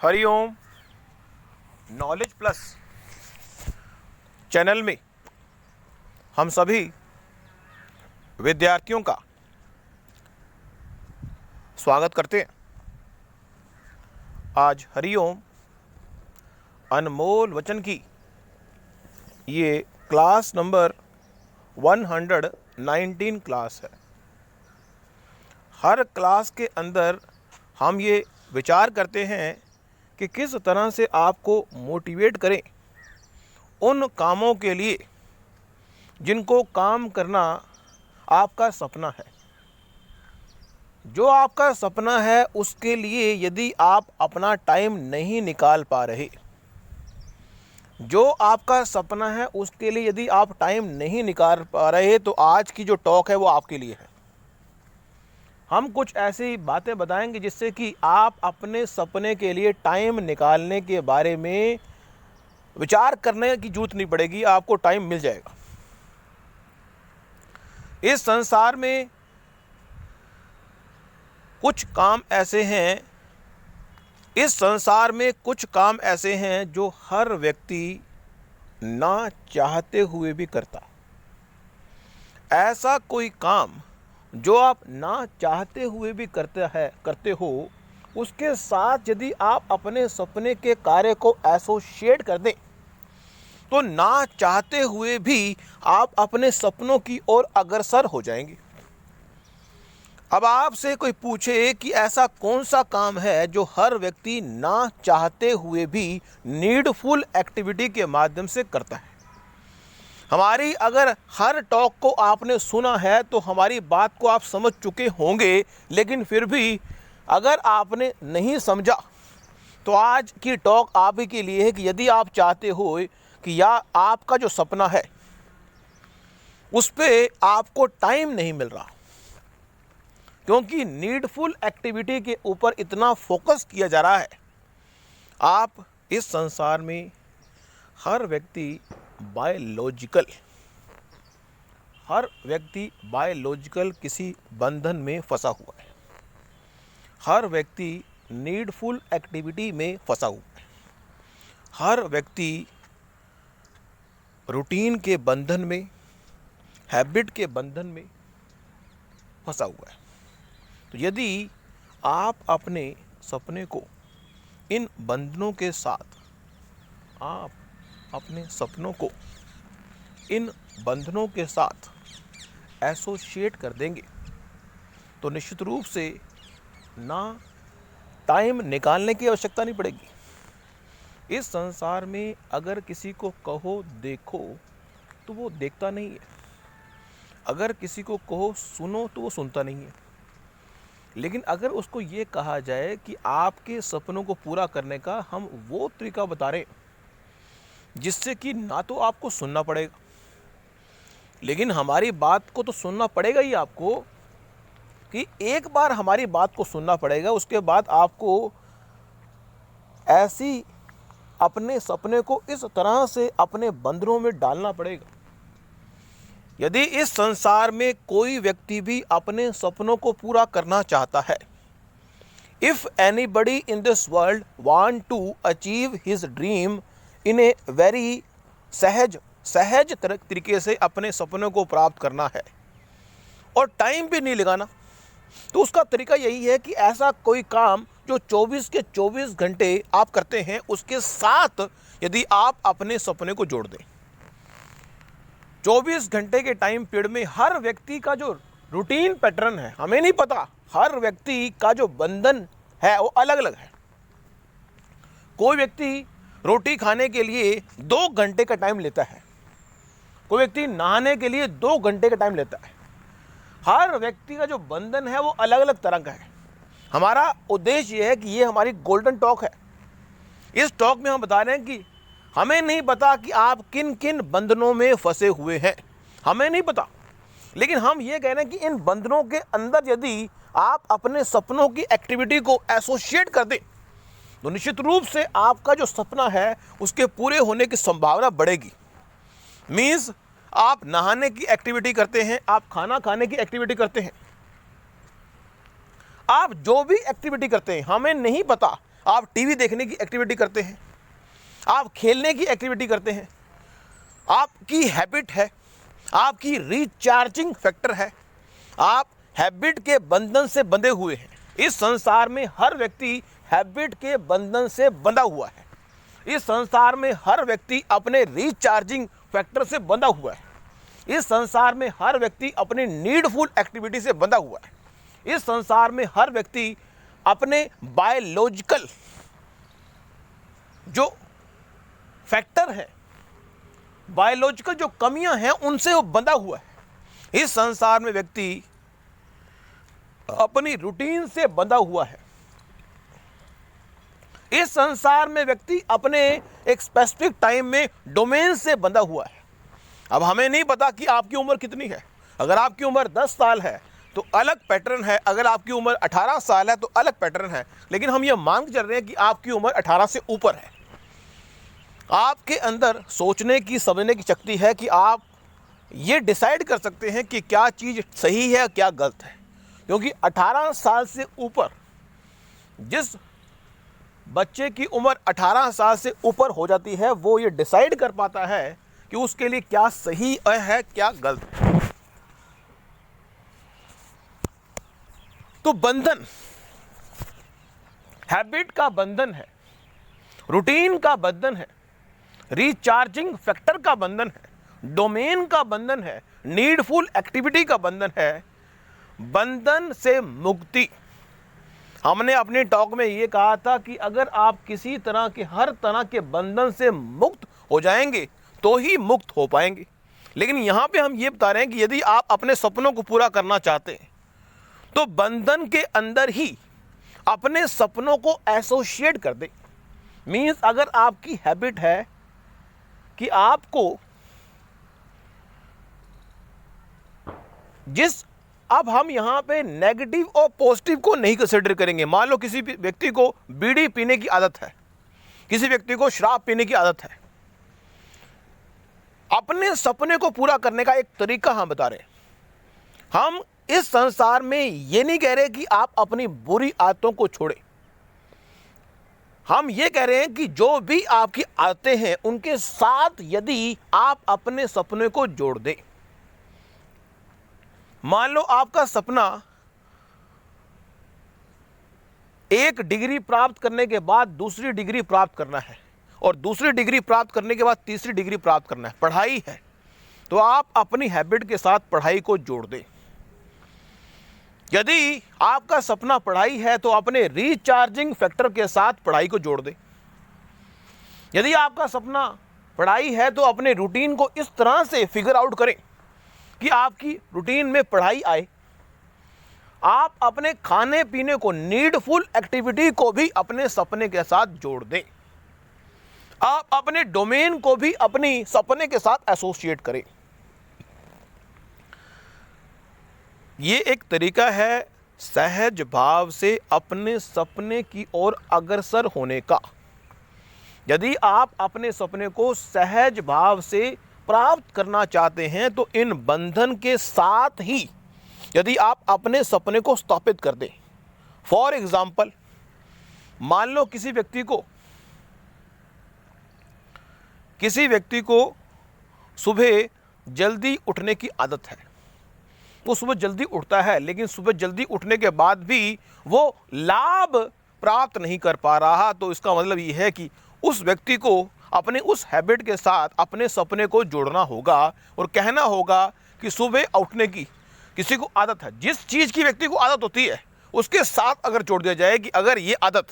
Hariom. Knowledge plus channel में हम सभी विद्यार्थियों का स्वागत करते हैं। आज हरिओम अनमोल वचन की ये क्लास नंबर 119 क्लास है। हर क्लास के अंदर हम ये विचार करते हैं कि किस तरह से आपको मोटिवेट करें उन कामों के लिए जिनको काम करना आपका सपना है। जो आपका सपना है उसके लिए यदि आप अपना टाइम नहीं निकाल पा रहे, जो आपका सपना है उसके लिए यदि आप टाइम नहीं निकाल पा रहे, तो आज की जो टॉक है वो आपके लिए है। हम कुछ ऐसी बातें बताएंगे जिससे कि आप अपने सपने के लिए टाइम निकालने के बारे में विचार करने की जरूरत नहीं पड़ेगी, आपको टाइम मिल जाएगा। इस संसार में कुछ काम ऐसे हैं जो हर व्यक्ति ना चाहते हुए भी करता। ऐसा कोई काम जो आप ना चाहते हुए भी करते हो, उसके साथ यदि आप अपने सपने के कार्य को एसोसिएट कर दें, तो ना चाहते हुए भी आप अपने सपनों की ओर अग्रसर हो जाएंगे। अब आपसे कोई पूछे कि ऐसा कौन सा काम है जो हर व्यक्ति ना चाहते हुए भी नीडफुल एक्टिविटी के माध्यम से करता है। हमारी अगर हर टॉक को आपने सुना है तो हमारी बात को आप समझ चुके होंगे, लेकिन फिर भी अगर आपने नहीं समझा तो आज की टॉक आप ही के लिए है कि यदि आप चाहते हो कि या आपका जो सपना है उस पे आपको टाइम नहीं मिल रहा, क्योंकि नीडफुल एक्टिविटी के ऊपर इतना फोकस किया जा रहा है। आप इस संसार में हर व्यक्ति बायोलॉजिकल किसी बंधन में फंसा हुआ है। हर व्यक्ति नीडफुल एक्टिविटी में फंसा हुआ है। हर व्यक्ति रूटीन के बंधन में, हैबिट के बंधन में फंसा हुआ है। तो यदि आप अपने सपने को इन बंधनों के साथ एसोसिएट कर देंगे, तो निश्चित रूप से ना टाइम निकालने की आवश्यकता नहीं पड़ेगी। इस संसार में अगर किसी को कहो देखो तो वो देखता नहीं है, अगर किसी को कहो सुनो तो वो सुनता नहीं है। लेकिन अगर उसको ये कहा जाए कि आपके सपनों को पूरा करने का हम वो तरीका बता रहे जिससे कि ना तो आपको सुनना पड़ेगा, लेकिन हमारी बात को तो सुनना पड़ेगा ही आपको, कि एक बार हमारी बात को सुनना पड़ेगा, उसके बाद आपको ऐसी अपने सपने को इस तरह से अपने बंधनों में डालना पड़ेगा। यदि इस संसार में कोई व्यक्ति भी अपने सपनों को पूरा करना चाहता है, if anybody in this world want to achieve his dream in a very सहज तरीके से अपने सपनों को प्राप्त करना है और टाइम भी नहीं लगाना, तो उसका तरीका यही है कि ऐसा कोई काम जो 24 के 24 घंटे आप करते हैं उसके साथ यदि आप अपने सपने को जोड़ दें। 24 घंटे के टाइम पीरियड में हर व्यक्ति का जो रूटीन पैटर्न है, हमें नहीं पता, हर व्यक्ति का जो बंधन है वो अलग अलग है। कोई व्यक्ति रोटी खाने के लिए 2 घंटे का टाइम लेता है, कोई व्यक्ति नहाने के लिए 2 घंटे का टाइम लेता है। हर व्यक्ति का जो बंधन है वो अलग अलग तरह का है। हमारा उद्देश्य ये है कि ये हमारी गोल्डन टॉक है। इस टॉक में हम बता रहे हैं कि हमें नहीं पता कि आप किन किन बंधनों में फंसे हुए हैं, हमें नहीं पता, लेकिन हम ये कह रहे हैं कि इन बंधनों के अंदर यदि आप अपने सपनों की एक्टिविटी को एसोसिएट कर दें, तो निश्चित रूप से आपका जो सपना है उसके पूरे होने की संभावना बढ़ेगी। मीन्स आप नहाने की एक्टिविटी करते हैं, आप खाना खाने की एक्टिविटी करते हैं, आप जो भी एक्टिविटी करते हैं, हमें नहीं पता आप टीवी देखने की एक्टिविटी करते हैं, आप खेलने की एक्टिविटी करते हैं, आपकी हैबिट है, आपकी रिचार्जिंग फैक्टर है, आप हैबिट के बंधन से बंधे हुए हैं। इस संसार में हर व्यक्ति हैबिट के बंधन से बंधा हुआ है। इस संसार में हर व्यक्ति अपने रिचार्जिंग फैक्टर से बंधा हुआ है। इस संसार में हर व्यक्ति अपने नीडफुल एक्टिविटी से बंधा हुआ है। इस संसार में हर व्यक्ति अपने बायोलॉजिकल जो फैक्टर है, बायोलॉजिकल जो कमियां हैं, उनसे वो बंधा हुआ है। इस संसार में व्यक्ति अपनी रूटीन से बंधा हुआ है। इस संसार में व्यक्ति अपने एक स्पेसिफिक टाइम में डोमेन से बंधा हुआ है। अब हमें नहीं पता कि आपकी उम्र कितनी है। अगर आपकी उम्र 10 साल है तो अलग पैटर्न है, अगर आपकी उम्र 18 साल है तो अलग पैटर्न है, लेकिन हम ये मान के चल रहे हैं कि आपकी उम्र 18 से ऊपर है। आपके अंदर सोचने की, समझने की शक्ति है कि आप ये डिसाइड कर सकते हैं कि क्या चीज़ सही है, क्या गलत है। क्योंकि 18 साल से ऊपर, जिस बच्चे की उम्र 18 साल से ऊपर हो जाती है, वो ये डिसाइड कर पाता है कि उसके लिए क्या सही है, क्या गलत है। तो बंधन, हैबिट का बंधन है, रूटीन का बंधन है, रिचार्जिंग फैक्टर का बंधन है, डोमेन का बंधन है, नीडफुल एक्टिविटी का बंधन है। बंधन से मुक्ति, हमने अपने टॉक में ये कहा था कि अगर आप किसी तरह के, हर तरह के बंधन से मुक्त हो जाएंगे तो ही मुक्त हो पाएंगे। लेकिन यहाँ पे हम ये बता रहे हैं कि यदि आप अपने सपनों को पूरा करना चाहते हैं तो बंधन के अंदर ही अपने सपनों को एसोसिएट कर दें। मीन्स अगर आपकी हैबिट है कि आपको अब हम यहाँ पे नेगेटिव और पॉजिटिव को नहीं कंसिडर करेंगे। मान लो किसी व्यक्ति को बीड़ी पीने की आदत है, किसी व्यक्ति को शराब पीने की आदत है। अपने सपने को पूरा करने का एक तरीका हम बता रहे हैं। हम इस संसार में ये नहीं कह रहे कि आप अपनी बुरी आदतों को छोड़ें। हम ये कह रहे हैं कि जो भी आपकी आदतें हैं उनके साथ यदि आप अपने सपने को जोड़ दें। मान लो आपका सपना एक डिग्री प्राप्त करने के बाद दूसरी डिग्री प्राप्त करना है और दूसरी डिग्री प्राप्त करने के बाद तीसरी डिग्री प्राप्त करना है, पढ़ाई है, तो आप अपनी हैबिट के साथ पढ़ाई को जोड़ दें। यदि आपका सपना पढ़ाई है तो अपने रिचार्जिंग फैक्टर के साथ पढ़ाई को जोड़ दें। यदि आपका सपना पढ़ाई है तो अपने रूटीन को इस तरह से फिगर आउट करें कि आपकी रूटीन में पढ़ाई आए। आप अपने खाने पीने को, नीडफुल एक्टिविटी को भी अपने सपने के साथ जोड़ दें। आप अपने डोमेन को भी अपनी सपने के साथ एसोसिएट करें। ये एक तरीका है सहज भाव से अपने सपने की ओर अग्रसर होने का। यदि आप अपने सपने को सहज भाव से प्राप्त करना चाहते हैं तो इन बंधन के साथ ही यदि आप अपने सपने को स्थापित कर दें। फॉर एग्जाम्पल, मान लो किसी व्यक्ति को सुबह जल्दी उठने की आदत है। वो सुबह जल्दी उठता है, लेकिन सुबह जल्दी उठने के बाद भी वो लाभ प्राप्त नहीं कर पा रहा, तो इसका मतलब ये है कि उस व्यक्ति को अपने उस हैबिट के साथ अपने सपने को जोड़ना होगा और कहना होगा कि सुबह उठने की किसी को आदत है, जिस चीज़ की व्यक्ति को आदत होती है उसके साथ अगर जोड़ दिया जाए कि अगर ये आदत,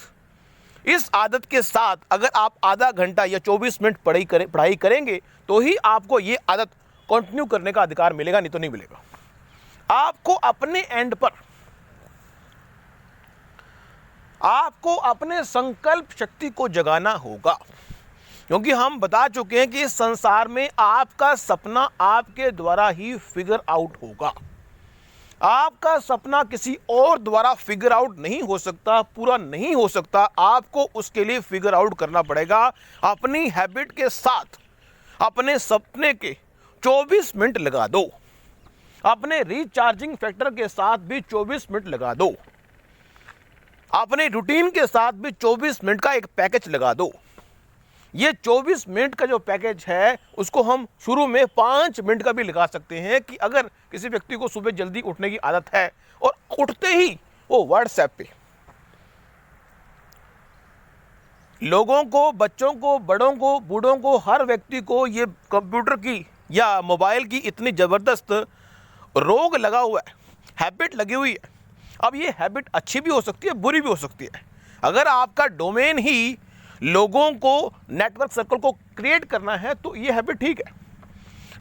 इस आदत के साथ अगर आप आधा घंटा या 24 मिनट पढ़ाई करेंगे तो ही आपको ये आदत कंटिन्यू करने का अधिकार मिलेगा, नहीं तो नहीं मिलेगा। आपको अपने एंड पर, आपको अपने संकल्प शक्ति को जगाना होगा, क्योंकि हम बता चुके हैं कि इस संसार में आपका सपना आपके द्वारा ही फिगर आउट होगा। आपका सपना किसी और द्वारा फिगर आउट नहीं हो सकता, पूरा नहीं हो सकता। आपको उसके लिए फिगर आउट करना पड़ेगा। अपनी हैबिट के साथ अपने सपने के 24 मिनट लगा दो, अपने रिचार्जिंग फैक्टर के साथ भी 24 मिनट लगा दो। अपने रूटीन के साथ भी 24 मिनट का एक पैकेज लगा दो। ये 24 मिनट का जो पैकेज है उसको हम शुरू में 5 मिनट का भी लगा सकते हैं कि अगर किसी व्यक्ति को सुबह जल्दी उठने की आदत है और उठते ही वो व्हाट्सएप पे लोगों को, बच्चों को, बड़ों को, बूढ़ों को, हर व्यक्ति को ये कंप्यूटर की या मोबाइल की इतनी ज़बरदस्त रोग लगा हुआ है, हैबिट लगी हुई है। अब ये हैबिट अच्छी भी हो सकती है, बुरी भी हो सकती है। अगर आपका डोमेन ही लोगों को, नेटवर्क सर्कल को क्रिएट करना है तो ये हैबिट ठीक है,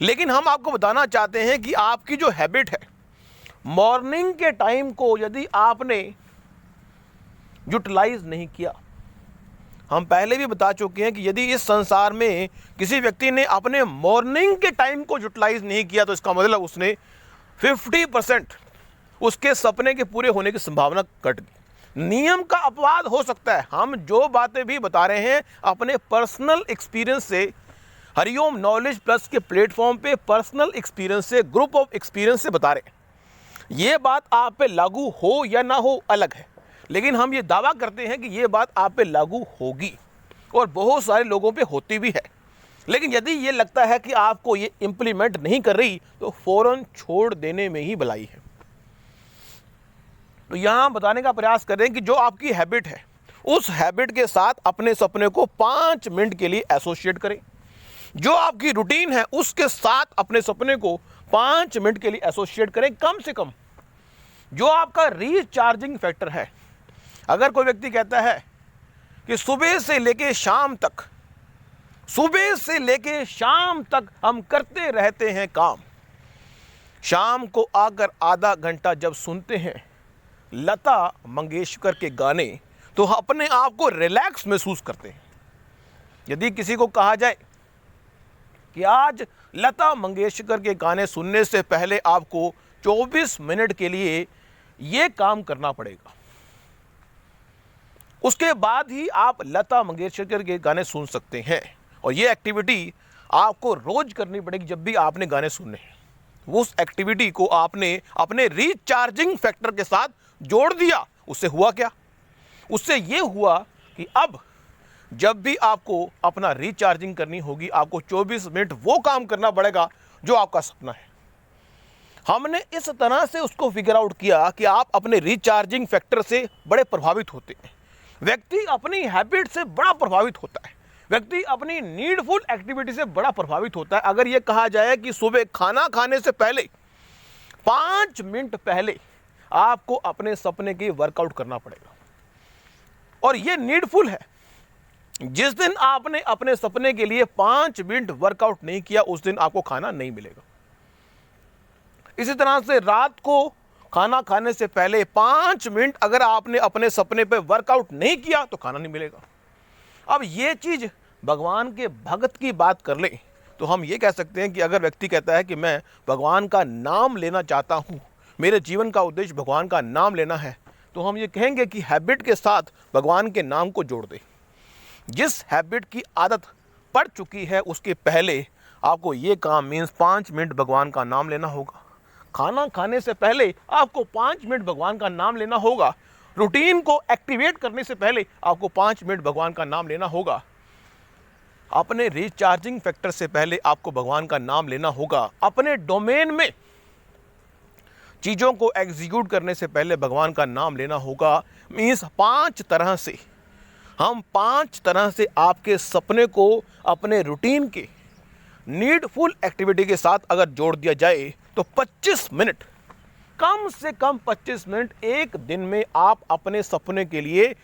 लेकिन हम आपको बताना चाहते हैं कि आपकी जो हैबिट है मॉर्निंग के टाइम को यदि आपने यूटिलाइज नहीं किया, हम पहले भी बता चुके हैं कि यदि इस संसार में किसी व्यक्ति ने अपने मॉर्निंग के टाइम को यूटिलाइज नहीं किया तो इसका मतलब उसने 50% उसके सपने के पूरे होने की संभावना कट गई। नियम का अपवाद हो सकता है। हम जो बातें भी बता रहे हैं अपने पर्सनल एक्सपीरियंस से, हरिओम नॉलेज प्लस के प्लेटफॉर्म पे पर्सनल एक्सपीरियंस से, ग्रुप ऑफ एक्सपीरियंस से बता रहे हैं। ये बात आप पे लागू हो या ना हो अलग है, लेकिन हम ये दावा करते हैं कि ये बात आप पे लागू होगी और बहुत सारे लोगों पे होती भी है। लेकिन यदि ये लगता है कि आपको ये इम्प्लीमेंट नहीं कर रही तो फौरन छोड़ देने में ही भलाई है। तो यहाँ बताने का प्रयास करें कि जो आपकी हैबिट है उस हैबिट के साथ अपने सपने को 5 मिनट के लिए एसोसिएट करें। जो आपकी रूटीन है उसके साथ अपने सपने को 5 मिनट के लिए एसोसिएट करें कम से कम। जो आपका रिचार्जिंग फैक्टर है, अगर कोई व्यक्ति कहता है कि सुबह से लेके शाम तक हम करते रहते हैं काम, शाम को आकर आधा घंटा जब सुनते हैं लता मंगेशकर के गाने तो अपने आप को रिलैक्स महसूस करते हैं। यदि किसी को कहा जाए कि आज लता मंगेशकर के गाने सुनने से पहले आपको 24 मिनट के लिए ये काम करना पड़ेगा, उसके बाद ही आप लता मंगेशकर के गाने सुन सकते हैं, और ये एक्टिविटी आपको रोज करनी पड़ेगी जब भी आपने गाने सुनने हैं। उस एक्टिविटी को आपने अपने रिचार्जिंग फैक्टर के साथ जोड़ दिया। उससे हुआ क्या? उससे ये हुआ कि अब जब भी आपको अपना रिचार्जिंग करनी होगी आपको 24 मिनट वो काम करना पड़ेगा जो आपका सपना है। हमने इस तरह से उसको फिगर आउट किया कि आप अपने रिचार्जिंग फैक्टर से बड़े प्रभावित होते हैं। व्यक्ति अपनी हैबिट से बड़ा प्रभावित होता है, व्यक्ति अपनी नीडफुल एक्टिविटी से बड़ा प्रभावित होता है। अगर ये कहा जाए कि सुबह खाना खाने से पहले 5 मिनट पहले आपको अपने सपने की वर्कआउट करना पड़ेगा, और ये नीडफुल है। जिस दिन आपने अपने सपने के लिए 5 मिनट वर्कआउट नहीं किया उस दिन आपको खाना नहीं मिलेगा। इसी तरह से रात को खाना खाने से पहले 5 मिनट अगर आपने अपने सपने पे वर्कआउट नहीं किया तो खाना नहीं मिलेगा। अब ये चीज़ भगवान के भक्त की बात कर लें तो हम ये कह सकते हैं कि अगर व्यक्ति कहता है कि मैं भगवान का नाम लेना चाहता हूँ, मेरे जीवन का उद्देश्य भगवान का नाम लेना है, तो हम ये कहेंगे कि हैबिट के साथ भगवान के नाम को जोड़ दें। जिस हैबिट की आदत पड़ चुकी है उसके पहले आपको ये काम मीन्स 5 मिनट भगवान का नाम लेना होगा। खाना खाने से पहले आपको 5 मिनट भगवान का नाम लेना होगा। रूटीन को एक्टिवेट करने से पहले आपको 5 मिनट भगवान का नाम लेना होगा। अपने रिचार्जिंग फैक्टर से पहले आपको भगवान का नाम लेना होगा। अपने डोमेन में चीज़ों को एग्जीक्यूट करने से पहले भगवान का नाम लेना होगा। मीन्स 5 तरह से हम 5 तरह से आपके सपने को अपने रूटीन के नीडफुल एक्टिविटी के साथ अगर जोड़ दिया जाए तो 25 मिनट, कम से कम 25 मिनट एक दिन में आप अपने सपने के लिए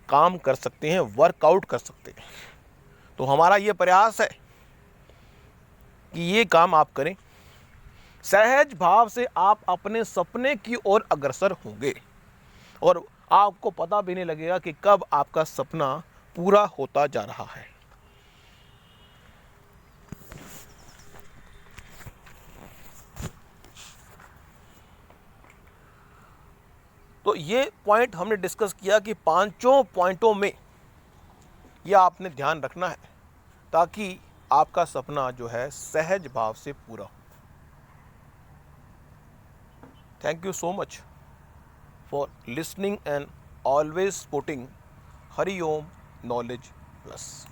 काम कर सकते हैं, वर्कआउट कर सकते हैं। तो हमारा ये प्रयास है कि ये काम आप करें। सहज भाव से आप अपने सपने की ओर अग्रसर होंगे और आपको पता भी नहीं लगेगा कि कब आपका सपना पूरा होता जा रहा है। तो ये पॉइंट हमने डिस्कस किया कि 5 पॉइंटों में यह आपने ध्यान रखना है ताकि आपका सपना जो है सहज भाव से पूरा हो। Thank you so much for listening and always supporting Hari Om Knowledge Plus.